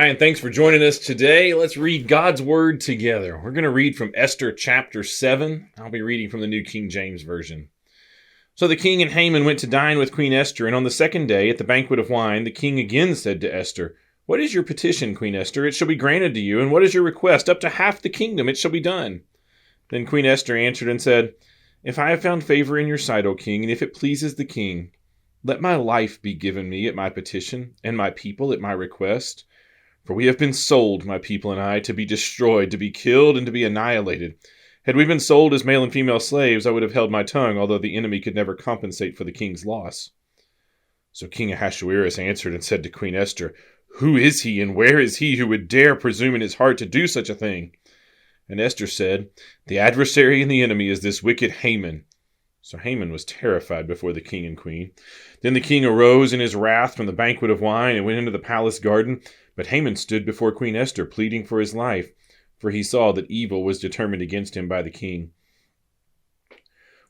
Hi, and thanks for joining us today. Let's read God's Word together. We're going to read from Esther chapter 7. I'll be reading from the New King James Version. So the king and Haman went to dine with Queen Esther, and on the second day, at the banquet of wine, the king again said to Esther, "What is your petition, Queen Esther? It shall be granted to you, and what is your request? Up to half the kingdom it shall be done." Then Queen Esther answered and said, "If I have found favor in your sight, O king, and if it pleases the king, let my life be given me at my petition, and my people at my request. For we have been sold, my people and I, to be destroyed, to be killed, and to be annihilated. Had we been sold as male and female slaves, I would have held my tongue, although the enemy could never compensate for the king's loss." So King Ahasuerus answered and said to Queen Esther, "Who is he, and where is he who would dare presume in his heart to do such a thing?" And Esther said, "The adversary and the enemy is this wicked Haman." So Haman was terrified before the king and queen. Then the king arose in his wrath from the banquet of wine and went into the palace garden. But Haman stood before Queen Esther, pleading for his life, for he saw that evil was determined against him by the king.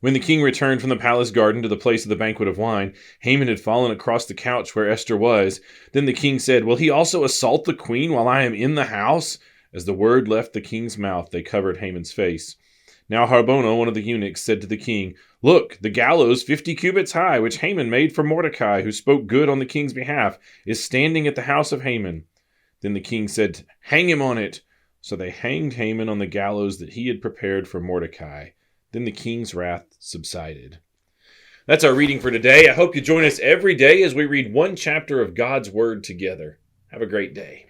When the king returned from the palace garden to the place of the banquet of wine, Haman had fallen across the couch where Esther was. Then the king said, "Will he also assault the queen while I am in the house?" As the word left the king's mouth, they covered Haman's face. Now Harbona, one of the eunuchs, said to the king, "Look, the gallows 50 cubits high, which Haman made for Mordecai, who spoke good on the king's behalf, is standing at the house of Haman." Then the king said, "Hang him on it." So they hanged Haman on the gallows that he had prepared for Mordecai. Then the king's wrath subsided. That's our reading for today. I hope you join us every day as we read one chapter of God's Word together. Have a great day.